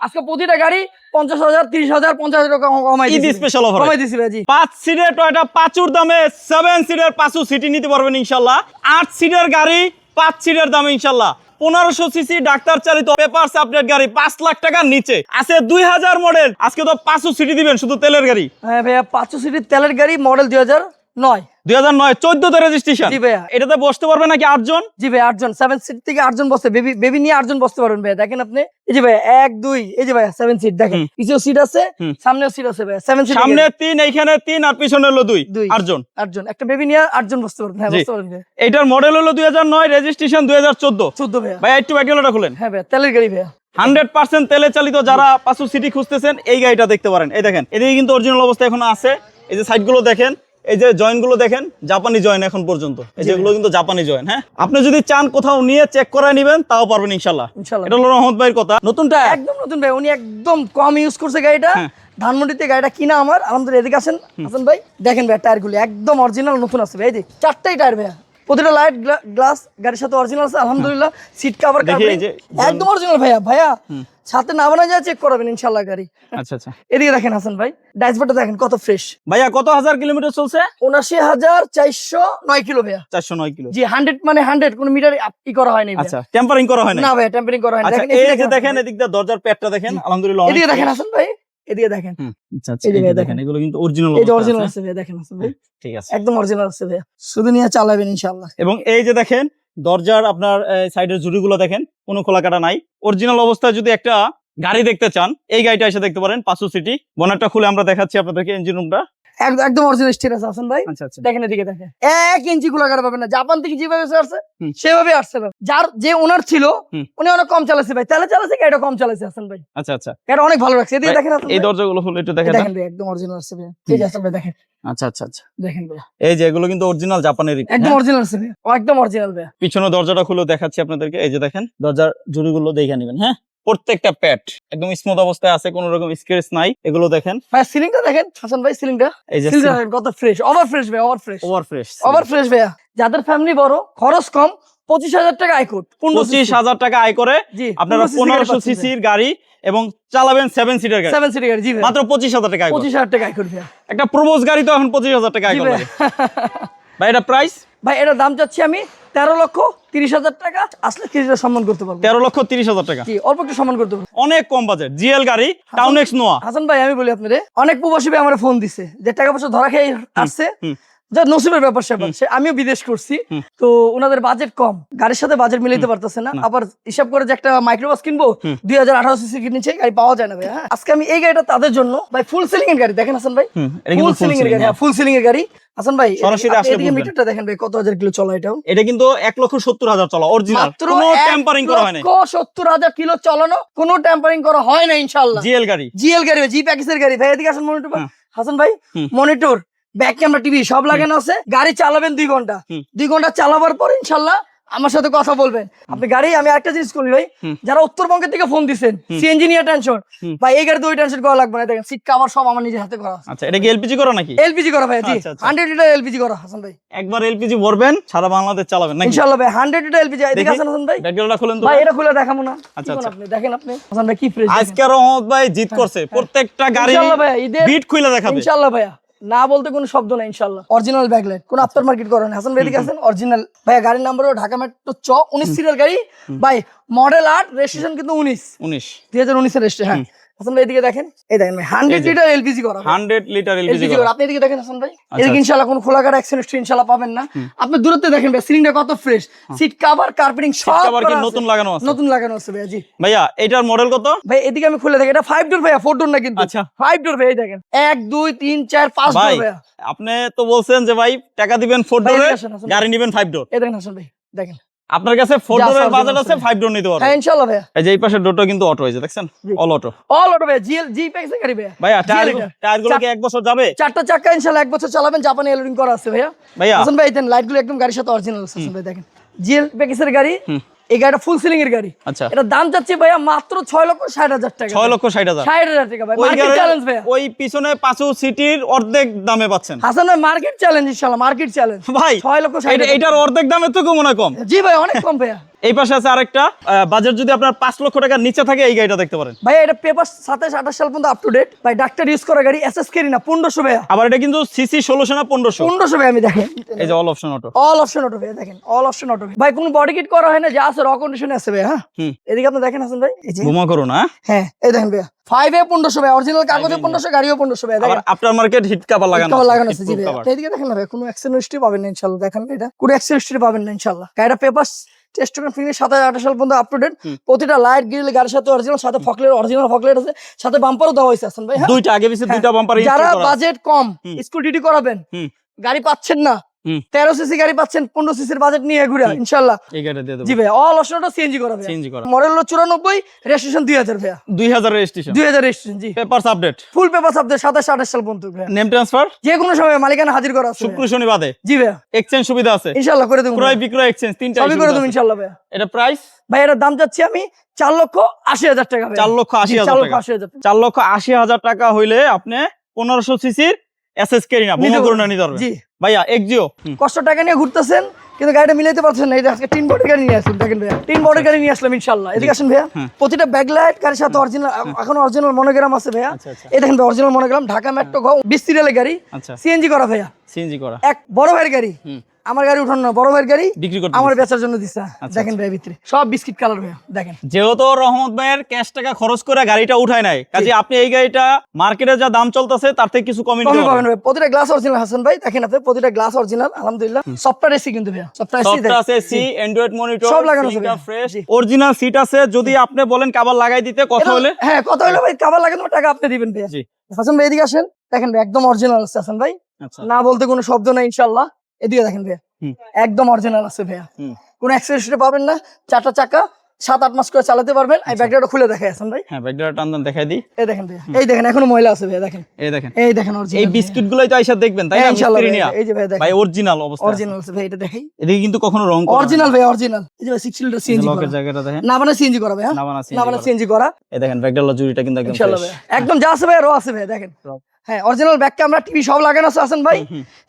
আজকে প্রতিটা গাড়ি 50,000 30,000 50,000 টাকা কমাই দিছি, স্পেশাল অফার কমাই দিছি ভাই। জি 5 সিটের টয়োটা পাঁচুর দামে 7 সিটের পাঁচু সিটি নিতে পারবেন ইনশাআল্লাহ। 8 সিটের গাড়ি 5 সিটের দামে ইনশাআল্লাহ। 1500 সিসি ডাক্তার চালিত পেপারস আপডেট গাড়ি 5 লাখ টাকার নিচে আছে 2000 মডেল। আজকে তো 500 সিটি দিবেন শুধু তেলের গাড়ি। হ্যাঁ ভাইয়া 500 সিটির তেলের গাড়ি মডেল 2009 14 তে রেজিস্ট্রেশন। জি ভাইয়া। এটাতে বসতে পারবে নাকি 8 জন? জি ভাই 8 জন, 7 সিট থেকে 8 জন বসতে, বেবি নিয়ে 8 জন বসতে পারবেন ভাইয়া। দেখেন আপনি, এই যে ভাইয়া 1 2, এই যে ভাইয়া 7 সিট দেখেন, পিছেও সিট আছে, সামনেও সিট আছে ভাইয়া। 7 সিট, সামনে 3, এইখানে 3 আর পিছনে হলো 2, 8 জন। 8 জন, একটা বেবি নিয়ে 8 জন বসতে পারবেন। হ্যাঁ বসতে পারবেন ভাইয়া। এটার মডেল হলো 2009, রেজিস্ট্রেশন 2014। 14 ভাইয়া। ভাই একটু ব্যাকগ্রাউন্ডটা খুলেন। হ্যাঁ ভাইয়া তেলের গাড়ি ভাইয়া। 100% তেলে চালিত যারা 500 সিটি খুঁজতেছেন এই গাড়িটা দেখতে পারেন। এই দেখেন এদিকে কিন্তু অরিজিনাল অবস্থা এখনো আছে। এই যে সাইডগুলো দেখেন, এই যে জয়েন্ট গুলো দেখেন, জাপানি জয়েন্ট এখন পর্যন্ত। এই যেগুলো কিন্তু জাপানি জয়েন্ট। হ্যাঁ, আপনি যদি চান কোথাও নিয়ে চেক করায় নেবেন তাও পারবেন ইনশাআল্লাহ। ইনশাআল্লাহ। এটা হলো রহমত ভাইয়ের কথা। নতুনটা একদম নতুন ভাই, উনি একদম কম ইউজ করছে গাড়িটা। ধানমন্ডিতে গাড়িটা কিনা আমার, আলহামদুলিল্লাহ। এদিকে আসেন হাসান ভাই, দেখেন ভাই টায়ারগুলো একদম অরিজিনাল নতুন আছে ভাই। এই যে 4টাই টায়ার ভাইয়া, প্রতিটা লাইট গ্লাস গাড়ির সাথে অরিজিনাল আছে আলহামদুলিল্লাহ। সিট কভার একদম অরিজিনাল ভাইয়া। ভাইয়া সাথে না বানা যায় চেক করাবেন ইনশাআল্লাহ গাড়ি। আচ্ছা আচ্ছা। এদিকে দেখেন হাসান ভাই, ড্যাশবোর্ডটা দেখেন কত ফ্রেশ। ভাইয়া কত হাজার কিলোমিটার চলছে? ৭৯,409 কিলো ভাইয়া। 409 কিলো। জি 100 মানে 100, কোনো মিটার ই করা হয়নি ভাইয়া। আচ্ছা, টেম্পারিং করা হয় না? না ভাইয়া টেম্পারিং করা হয়নি। আচ্ছা, দেখেন এই যে দেখেন এদিক দিয়ে দরজার প্যাডটা দেখেন, আলহামদুলিল্লাহ। এদিকে দেখেন হাসান ভাই, এদিকে দেখেন। আচ্ছা আচ্ছা, এই যে দেখেন এগুলো কিন্তু অরিজিনাল এই যে অরিজিনাল আছে ভাইয়া, দেখেন হাসান ভাই। ঠিক আছে, একদম অরিজিনাল আছে ভাইয়া, শুধু নিয়ে চালাবেন ইনশাআল্লাহ। এবং এই যে দেখেন দরজার আপনার সাইডের জুড়িগুলো দেখেন, কোনো খোলা কাটা নাই। অরিজিনাল অবস্থায় যদি একটা গাড়ি দেখতে চান এই গাড়িটা এসে দেখতে পারেন। 500 সিটি। বনেটটা খুলে আমরা দেখাচ্ছি আপনাদেরকে ইঞ্জিন রুমটা। একদম অরিজিনাল স্টিল আছে হাসান ভাই। আচ্ছা আচ্ছা, দেখেন এদিকে দেখেন, 1 ইঞ্চি গোলাকার পাবেন না। জাপান থেকে যেভাবে আসছে সেভাবে আসছে ভাই। যার যে ওনার ছিল উনি অনেক কম চালাচ্ছে ভাই, তাহলে চালাচ্ছে গাড়িটা কম চালাচ্ছে হাসান ভাই। আচ্ছা আচ্ছা, এটা অনেক ভালো লাগছে। এদিকে দেখেন হাসান এই ভাই, দরজাগুলো খুলে একটু দেখেন। দেখেন ভাই একদম অরিজিনাল আছে ভাই। এই যে হাসান ভাই দেখেন। আচ্ছা আচ্ছা আচ্ছা, দেখেন ভাই এই যে এগুলো কিন্তু অরিজিনাল জাপানেরই, একদম অরিজিনাল আছে ভাই, একদম অরিজিনাল ভাই। পিছনে দরজাটা খুলে দেখাচ্ছি আপনাদেরকে। এই যে দেখেন দরজার জুড়িগুলো দেখে নেবেন। হ্যাঁ, প্রত্যেকটা প্যাড একদম স্মুথ অবস্থায় আছে, কোনো রকম স্ক্র্যাচ নাই। এগুলো দেখেন ভাই, সিলিংটা দেখেন হাসান ভাই, সিলিংটা এই যে দেখেন কত ফ্রেশ, ওভার ফ্রেশ ভাই, over fresh, over fresh, over fresh ভাইয়া। যাদের ফ্যামিলি বড়, খরচ কম, 25,000 টাকা আয় করুন। 25,000 টাকা আয় করে আপনারা 1500 সিসির গাড়ি এবং চালাবেন 7 সিটার গাড়ি। 7 সিটের গাড়ি, জি ভাই, মাত্র 25,000 টাকা আয় করে। 25,000 টাকা আয় করুন ভাইয়া। একটা প্রবোজ গাড়ি তো এখন 25,000 টাকা আয় জি করে ভাই। ভাই। এটা প্রাইস ভাই, এটার দাম চাচ্ছি আমি 13,30,000 টাকা। আসলে কিছুটা সম্মান করতে পারবো। 13,30,000 টাকা, জি অল্প একটু সম্মান করতে পারবো। অনেক কম বাজেট। জিএল গাড়ি, টাউন এক্স নোয়া। হাসান ভাই আমি বলি আপনাদের, অনেক প্রবাসী ভাই আমার ফোন দিছে যে টাকা পয়সা ধরা খেয়ে আসছে, যা নসিবের ব্যাপার স্যাপার। আমিও বিদেশ করছি, তো ওনাদের বাজেট কম, গাড়ির সাথে বাজেট মিলাইতে পারতেছে না। আবার হিসাব করে যে একটা মাইক্রোবাস কিনবো 2018 সিসি নিচে গাড়ি পাওয়া যায় না ভাই। হ্যাঁ, আজকে আমি এই গাড়িটা তাদের জন্য ভাই, ফুল সিলিং এর গাড়ি দেখেন হাসান ভাই, ফুল সিলিং এর গাড়ি। হ্যাঁ, ফুল সিলিং এর গাড়ি হাসান ভাই। সরাসরি আসলে এদিকে মিটারটা দেখেন ভাই, কত হাজার কিলো চলা এটাও। এটা কিন্তু 1,70,000 চলা অরিজিনাল, কোনো টেম্পারিং করা হয় না। 1,70,000 কিলো চালানো, কোনো টেম্পারিং করা হয় না ইনশাআল্লাহ। জিএল গাড়ি, জিএল গাড়ি, জি প্যাকেজের গাড়ি ভাই। এদিকে আসেন মনিটর হাসান ভাই, মনিটর, ব্যাক ক্যামেরা, টিভি সব লাগানো আছে। গাড়ি চালাবেন 2 ঘন্টা, 2 ঘন্টা চালাবার পর ইনশাআল্লাহ আমার সাথে কথা বলবেন আপনি। গাড়ি আমি একটা জিনিস করি ভাই, যারা উত্তরবঙ্গের থেকে ফোন দিচ্ছেন সিএনজি নিয়ে টেনশন, ভাই এই গাড়িতে ওই টেনশন করা লাগবে না। দেখেন সিট কভার সব আমার নিজের হাতে করা আছে। আচ্ছা, এটা কি এলপিজি করা নাকি? এলপিজি করা ভাই, জি 100 লিটার এলপিজি করা হাসান ভাই। একবার এলপিজি ভরবেন সারা বাংলাদেশ চালাবেন নাকি? ইনশাআল্লাহ ভাই 100 লিটার এলপিজি। এদিকে আসেন হাসান ভাই, ব্যাকগ্রাউন্ডটা খুলেন তো ভাই। এটা খুলে দেখাবো না? আচ্ছা আচ্ছা, আপনি দেখেন, আপনি হাসান ভাই কি ফ্রেশ। আজকে রহমত ভাই জিত করছে, প্রত্যেকটা গাড়ি ইনশাআল্লাহ ভাই ঈদের বিট খুলে দেখাবে ইনশাআল্লাহ ভাইয়া। না বলতে কোনো শব্দ নাই ইনশাআল্লাহ। অরিজিনাল ব্যাকলাইট, কোনো আফটার মার্কেট করেন হাসান ভাই। এদিকে আসেন, অরিজিনাল ভাইয়া। গাড়ির নাম্বারও ঢাকা মেট্রো 19 সিরিয়াল গাড়ি ভাই, মডেল 8, রেজিস্ট্রেশন কিন্তু 19 2019 এর রেজিস্ট্রেশন। হ্যাঁ হাসান ভাই, এদিকে দেখেন, এই দেখেন ভাই 100 লিটার এলপিজি করা, 100 লিটার এলপিজি করা। আপনি এদিকে দেখেন হাসান ভাই, এদিকে ইনশাআল্লাহ কোনো খোলাকাটা অ্যাক্সিডেন্ট ইনশাআল্লাহ পাবেন না। আপনি দূরত্বে দেখেন ভাই, সিলিংটা কত ফ্রেশ, সিট কভার, কার্পেটিং সব নতুন লাগানো আছে, নতুন লাগানো আছে ভাইয়া। জি ভাইয়া, এটার মডেল কত? ভাই এদিকে আমি খুলে দেখি, এটা 5 ডোর ভাইয়া, 4 ডোর না কিন্তু। আচ্ছা, 5 ডোর ভাই। এই দেখেন 1 2 3 4 5 ডোর ভাইয়া। আপনি তো বলছেন যে ভাই টাকা দিবেন 4 ডোরে, গাড়ি নেবেন 5 ডোর। এই দেখেন হাসান ভাই, দেখেন আপনার কাছে 4 ডোরের বাজেট আছে, 5 ডোর নিতে পারবেন। হ্যাঁ ইনশাআল্লাহ ভাইয়া। এই যে এই পাশের ডোরটা কিন্তু অটো হয়েছে, দেখছেন? অল অটো, অল অটো ভাইয়া। জি প্যাকেজের গাড়ি ভাইয়া। ভাইয়া টায়ারগুলো কি 1 বছর যাবে? 4টা চাকা ইনশাআল্লাহ 1 বছর চালাবেন, জাপানি এলোরিং করা আছে ভাইয়া। হাসান ভাই দেন লাইটগুলো একদম গাড়ির সাথে অরিজিনাল আছে হাসান ভাই। দেখেন জিএল প্যাকেজের গাড়ি, এই গাড়িটা ফুল সিলিং এর গাড়ি। আচ্ছা, এটা দাম যাচ্ছে ভাইয়া মাত্র 6,60,000 টাকা। 6,60,000 60,000 টাকা ভাই, মার্কেট চ্যালেঞ্জ ভাইয়া। ওই পিছনে 5 সিটির অর্ধেক দামে পাচ্ছেন হাসান ভাই, মার্কেট চ্যালেঞ্জ ইনশাআল্লাহ, মার্কেট চ্যালেঞ্জ ভাই। 6,60,000 এটার অর্ধেক দামের তো মনে হয় কম। জি ভাই, অনেক কম ভাইয়া। এই পাশে আছে আরেকটা বাজেট যদি আপনার 5 লক্ষ টাকার নিচে থাকে এই গাড়িটা দেখতে পারেন। ভাই এটা পেপার 27-28 সাল পর্যন্ত আপ টু ডেট। ভাই ডাক্তার ইউজ করা গাড়ি, এসএস কেরি না, 1500 ভাইয়া। আবার এটা কিন্তু সিসি 1600 না 1500। 1500 ভাই। আমি দেখেন এই যে all option auto, all option auto ভাই, দেখেন অল অপশন অটো ভাই। কোনো বডি কিট করা হয় না, যা আছে র কন্ডিশনে আছে ভাই। হ্যাঁ এদিকে আপনি দেখেন হাসান ভাই, এই যে ঘুমা করো না। হ্যাঁ এই দেখেন ভাইয়া 5 এ 1500 ভাই, অরিজিনাল কাগজে 1500, গাড়িও 1500 ভাই। আবার দেখেন আফটার মার্কেট হিট কভার লাগানো কভার লাগানো আছে হিট জি প্রুফ ভাই। কভার। এইদিকে দেখেন না ভাই, কোনো অ্যাক্সিডেন্ট হিস্ট্রি পাবেন না ইনশাআল্লাহ। দেখেন এটা কোনো অ্যাক্সিডেন্ট হিস্ট্রি পাবেন না ইনশাআল্লাহ। গাড়িটা পেপার টেস্ট টোকেন ফিনিশ 27-28 সাল পর্যন্ত আপ টু ডেট। প্রতিটা লাইট গ্রিল গাড়ির সাথে অরিজিনাল, সাথে ফকলেট, অরিজিনাল ফকলেট আছে, সাথে বাম্পারও দেওয়া হয়েছে হাসান ভাই। হ্যাঁ দুইটা আগে পিছে দুইটা বাম্পার যারা বাজেট কম স্কুল ডিউটি করাবেন, গাড়ি পাচ্ছেন না, 13 সিসি গাড়ি পাচ্ছেন 15 সিসির বাজেট নিয়ে ঘুরে ইনশাআল্লাহ এই গাড়িটা দিয়ে দেব। জি ভাই অল অপশনটা সিএনজি করা ভাই। সিএনজি করা। মডেল হলো 94, রেজিস্ট্রেশন 2000 ভাইয়া। 2000 রেজিস্ট্রেশন, 2000 রেজিস্ট্রেশন জি। পেপারস আপডেট, ফুল পেপার আপনাদের 27-28 সাল পর্যন্ত ভাইয়া। নেম ট্রান্সফার যে কোনো সময় মালিকানা হাজির করা আছে শুক্র শনি বাদে। জি ভাইয়া। এক্সচেঞ্জ সুবিধা আছে, ইনশাআল্লাহ করে দেব। ক্রয় বিক্রয় এক্সচেঞ্জ তিনটাই সবই করে দেব ইনশাআল্লাহ ভাইয়া। এটা প্রাইস ভাই এটার দাম চাচ্ছি আমি 4,80,000 টাকা ভাই। 4,80,000 টাকা। 4,80,000 টাকা 4,80,000 টাকা হইলে আপনি 1500 সিসির এসএস কেরি না বোমা করুন নিতে পারবেন। জি ভাইয়া এক্সিও কষ্ট টাকা নিয়ে ঘুরতেছেন কিন্তু গাড়িটা মিলাইতে পারছেন না। এই যে আজকে 3 বডি গাড়ি নিয়ে আসলাম, দেখেন ভাইয়া 3 বডি গাড়ি নিয়ে আসলাম ইনশাআল্লাহ। এদিকে আসেন ভাইয়া। প্রতিটা ব্যাকলাইট গাড়ির সাথে অরিজিনাল, এখন অরিজিনাল মনোগ্রাম আছে ভাইয়া। এই দেখেন ভাই অরিজিনাল মনোগ্রাম, ঢাকা মেট্রো গ 20 সিরিয়ালের গাড়ি, আচ্ছা সিএনজি করা ভাইয়া। সিএনজি করা এক বড় ভাইয়ের গাড়ি, আমার গাড়ি উঠানো না, বড় ভাইয়ের গাড়ি বিক্রি করতে আমার বেচার জন্য দিছে। দেখেন ভাই ভিতরে সব বিস্কিট কালার ভাইয়া দেখেন। যেহেতু রহমত ভাইয়ের ক্যাশ টাকা খরচ করে গাড়িটা উঠায় নাই, কাজে আপনি এই গাড়িটা মার্কেটে যা দাম চলতেছে তার থেকে কিছু কমই কমে পাবেন ভাই। প্রতিটা গ্লাস অরিজিনাল হাসান ভাই, দেখেন আপনি প্রতিটা গ্লাস অরিজিনাল আলহামদুলিল্লাহ। সফটওয়্যার এসি কিন্তু ভাইয়া, সফটওয়্যার এসি সফট আছে, এসি অ্যান্ড্রয়েড মনিটর সব লাগানো আছে সিঙ্গার ভাইয়া। ফ্রেশ জি। অরিজিনাল সিট আছে। যদি আপনি বলেন কভার লাগাই দিতে কথা হলে হ্যাঁ কথা হলো ভাই, কাভার লাগানো টাকা আপনি দিবেন ভাইয়া। জি হাসান ভাই এদিকে আসেন, দেখেন ভাই একদম অরিজিনাল আছে হাসান ভাই, আচ্ছা না বলতে কোনো শব্দ নাই ইনশাআল্লাহ। এদিকে দেখেন ভাইয়া একদম অরিজিনাল আছে ভাইয়া, কোনো অ্যাক্সিডেন্ট পাবেন না। 4টা চাকা 7-8 মাস করে চালাতে পারবেন। এই ব্যাকগ্রাউন্ডটা খুলে দেখাই হাসান ভাই। হ্যাঁ ব্যাকডোর টান দেখাই দিই। এই দেখেন ভাইয়া, এই দেখেন এখনো ময়লা আছে ভাইয়া, দেখেন এই দেখেন এই দেখেন অরিজিনাল। এই বিস্কিট গুলাই তো আইসা দেখবেন তাই না ইনশাআল্লাহ মিস্ত্রি নিয়া। এই যে ভাই দেখেন ভাই অরিজিনাল অবস্থা অরিজিনাল আছে ভাই, এটা দেখাই। এদিকে কিন্তু কখনো রং করা অরিজিনাল ভাই অরিজিনাল। এই যে ভাই 6 সিলিন্ডার সিএনজি লকের করা, জায়গাটা দেখেন না মানে সিএনজি করা ভাই। না বানা না মানে সিএনজি করা। এই দেখেন ব্যাকডোর জুড়িটা কিন্তু একদম ইনশাআল্লাহ ফ্রেশ ভাই একদম যা আছে ভাই র আছে ভাই দেখেন। হ্যাঁ অরিজিনাল ব্যাক ক্যামেরা টিভি সব লাগানো আছে হাসান ভাই।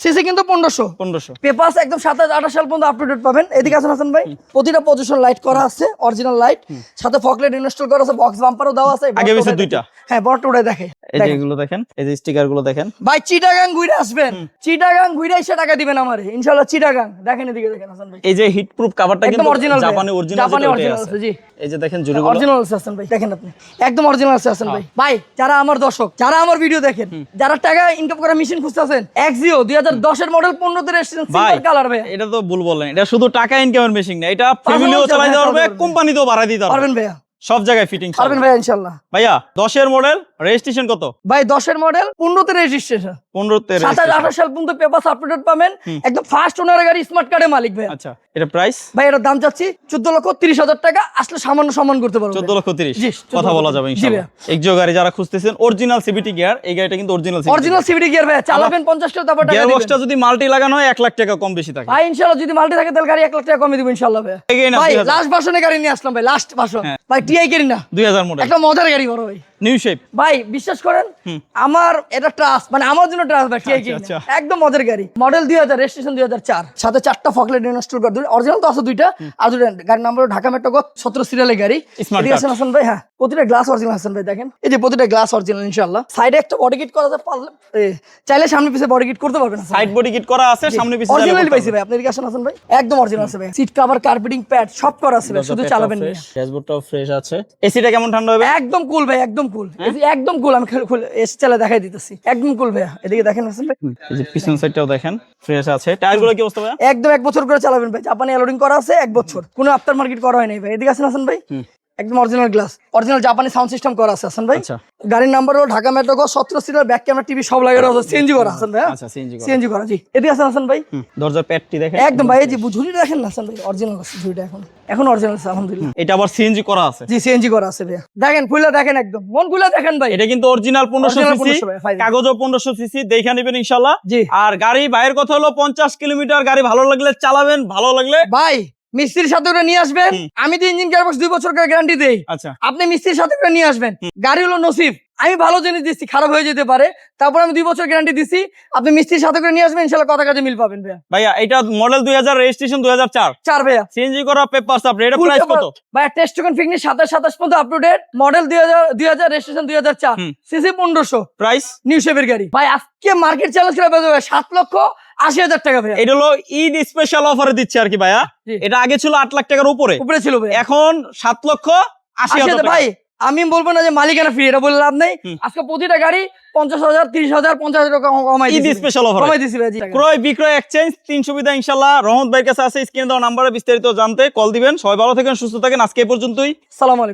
সিসি কিন্তু 1500, 1500 পেপারস একদম 27-28 সাল পর্যন্ত আপ টু ডেট পাবেন। এদিকে আছেন হাসান ভাই, প্রতিটা পজিশন লাইট করা আছে অরিজিনাল লাইট, সাথে ফকলেট ইনস্টল করা আছে, বক্স বাম্পারও দেওয়া আছে। আগে পিছে দুইটা। হ্যাঁ বড়টা উড়াই দেখে। এই যে এগুলো দেখেন, এই যে স্টিকার গুলো দেখেন। ভাই চিটাগাং ঘুরে আসবেন, চিটাগাং ঘুরে এসে টাকা দিবেন আমারে ইনশাআল্লাহ। চিটাগাং দেখেন, এদিকে দেখেন হাসান ভাই, এই যে হিট প্রুফ কভারটা একদম কিন্তু অরিজিনাল জাপানি অরিজিনাল জাপানি অরিজিনাল আছে জি। এই যে দেখেন জুড়িগুলো অরিজিনাল আছে হাসান ভাই, দেখেন আপনি একদম অরিজিনাল আছে হাসান ভাই। ভাই যারা আমার দর্শক, যারা আমার ভিডিও দেখেন, যারা টাকা ইনকাম করা মেশিন খুঁজতেছেন, এক্সিও 2010 এর মডেল 15 তে রেজিস্ট্রেশন ভাই সিলভার কালার ভাই। এটা তো ভুল বললেন, এটা শুধু টাকা ইনকামের মেশিন না, এটা ফ্যামিলিও চালাতে পারবে, কোম্পানিতেও বাড়াই দিতে পারবে, পারবেন ভাইয়া, সব জায়গায় ফিটিং পারবেন ভাইয়া ইনশাআল্লাহ। ভাইয়া 10 এর মডেল রেজিস্ট্রেশন কত? ভাই 10 এর মডেল 15 তে রেজিস্ট্রেশন, 15 তে 27-28 সাল পর্যন্ত পেপার আপডেট পাবেন। একদম ফার্স্ট ওনারের গাড়ি, স্মার্ট কার্ডের মালিক ভাই। আচ্ছা এটা প্রাইস ভাই এটার দাম চাচ্ছি 14,30,000 টাকা, আসলে সামান্য সম্মান করতে পারবো। 14,30,000 জি, কথা বলা যাবে জি ইনশাআল্লাহ। এক্সিও গাড়ি যারা খুঁজতেছেন অরিজিনাল সিভিটি গিয়ার, এই গাড়িটা কিন্তু অরিজিনাল অরিজিনাল সিভিটি গিয়ার ভাই, চালাবেন 50 টাকা তারপর টাকা গিয়ার দিবেন। বক্সটা যদি মাল্টি লাগানো হয় 1 লাখ টাকা কম বেশি থাকে ভাই ইনশাআল্লাহ যদি মাল্টি থাকে তাহলে গাড়ি 1 লাখ টাকা কমে দিব ইনশাআল্লাহ ভাই। এগিয়ে না ভাই 2000 লাস্ট ভার্সনে গাড়ি নিয়ে আসলাম ভাই, লাস্ট ভার্সন ভাই, টিআই গাড়ি না, 2000 মডেল একটা মজার গাড়ি বড় ভাই। নিউ শেপ ভাই বিশ্বাস করেন আমার এটা ট্রাস্ট, মানে আমার জন্য ট্রাস্ট ভাই, টিআই গাড়ি আচ্ছা। না, একদম মজার গাড়ি। মডেল 2000, রেজিস্ট্রেশন 2004, সাথে 4টা ফকলেট ইনস্টল করা, অরিজিনাল তো আছে 2টা, আর 2টা গাড়ির নাম্বার ঢাকা মেট্রো গ 17 সিরিয়ালের গাড়ি। Smart এদিকে আসেন হাসান ভাই, হ্যাঁ প্রতিটা গ্লাস অরিজিনাল হাসান ভাই, দেখেন এই যে প্রতিটা গ্লাস অরিজিনাল ইনশাআল্লাহ। সাইডে একটা বডি কিট করা আছে, পারলে চাইলে সামনে পিছে বডি কিট করতে পারবেন। সাইড বডি কিট করা আছে, সামনে পিছনে অরিজিনাল পাইছি ভাই, আপনি এদিকে আসেন হাসান ভাই, একদম অরিজিনাল আছে ভাই। সিট কভার, কার্পেটিং প্যাড সব করা আছে ভাই, শুধু চালাবেন না। ড্যাশবোর্ডটাও ফ্রেশ আছে। এসিটা কেমন ঠান্ডা হবে? একদম কুল ভাই, একদম কুল, একদম কুল। আমি এসি চালা দেখাই দিতেছি, একদম কুল ভাই। এদিকে দেখেন হাসান ভাই, এই যে পিছন সাইডটাও দেখেন ফ্রেশ আছে। টায়ারগুলো কি অবস্থা ভাই? একদম 1 বছর করে চালাবেন ভাই, জাপানি অ্যালোডিং করা আছে 1 বছর, কোনো আফটার মার্কেট করা হয় নাই ভাই। এদিকে আসেন হাসান ভাই, একদম অরিজিনাল গ্লাস, অরিজিনাল জাপানি সাউন্ড সিস্টেম করা আছে হাসান ভাই। আচ্ছা গাড়ির নাম্বার হলো ঢাকা মেট্রো গ 17 সিরিয়াল, ব্যাক ক্যামেরা টিভি সব লাগানো আছে, সিএনজি করা হাসান ভাই। আচ্ছা সিএনজি করা। সিএনজি করা জি। এদিকে আসেন হাসান ভাই, দরজার প্যাডটি দেখেন একদম ভাই, এই যে ঝুড়িটা দেখেন না হাসান ভাই, অরিজিনাল আছে ঝুড়িটা, এখন অরিজিনাল আছে আলহামদুলিল্লাহ। এটা আবার সিএনজি করা আছে। জি সিএনজি করা আছে ভাই, দেখেন ফুলা দেখেন, একদম মন ফুলা দেখেন ভাই। এটা কিন্তু অরিজিনাল 1500 Original সিসি, 1500 ভাই, কাগজও 1500 সিসি, দেখে নেবেন ইনশাআল্লাহ। জি। আর গাড়ি বাইরের কথা হলো 50 কিলোমিটার, গাড়ি ভালো লাগলে চালাবেন, ভালো লাগলে ভাই মিস্ত্রির সাথে করে নিয়ে আসবেন, আমি তো ইঞ্জিন গিয়ারবক্স 2 বছর করে গ্যারান্টি দেই। আচ্ছা আপনি মিস্ত্রির সাথে করে নিয়ে আসবেন, গাড়ি হলো নসিব, আমি ভালো জিনিস দিচ্ছি, খারাপ হয়ে যেতে পারে, তারপর আমি 2 বছর গ্যারান্টি দিচ্ছি। আপনি মিস্ত্রির সাথে করে নিয়ে আসবেন, ইনশাল্লাহ কথা কাজে মিল পাবেন ভাইয়া। ভাইয়া এটা মডেল 2000, রেজিস্ট্রেশন 2004, 4 ভাইয়া। সিএনজি করা, পেপারস আপডেট, এটা Full প্রাইস paper- কত? ভাইয়া টেস্ট টোকেন ফিটনেস 27 পর্যন্ত up to date, model 2000 registration 2004, CC 1500, price new শেপের গাড়ি। ভাই আজকে মার্কেট চ্যালেঞ্জ করে বেঁধে 7,80,000 টাকা ভাইয়া। এটা হলো ঈদ স্পেশাল অফারে দিচ্ছে আর কি ভাইয়া। জি। এটা আগে ছিল 8 লাখ টাকার উপরে, উপরে ছিল ভাইয়া। এখন 7,80,000 টাকা। ভাই আমি বলবো না যে মালিকানা ফ্রি, এটা বলে লাভ নেই। আজকে প্রতিটা গাড়ি 50,000, 30,000, 50,000 টাকা কমাই ঈদ দিছি। স্পেশাল অফার, কমাই দিছি ভাই জি। ক্রয় বিক্রয় এক্সচেঞ্জ 3 সুবিধা ইনশাআল্লাহ রহমত ভাইয়ের কাছে আছে। স্ক্রিনে দেওয়া নাম্বারে বিস্তারিত জানতে কল দিবেন। সবাই ভালো থাকেন, সুস্থ থাকেন। আজকে এই পর্যন্তই। সালাম আলাইকুম।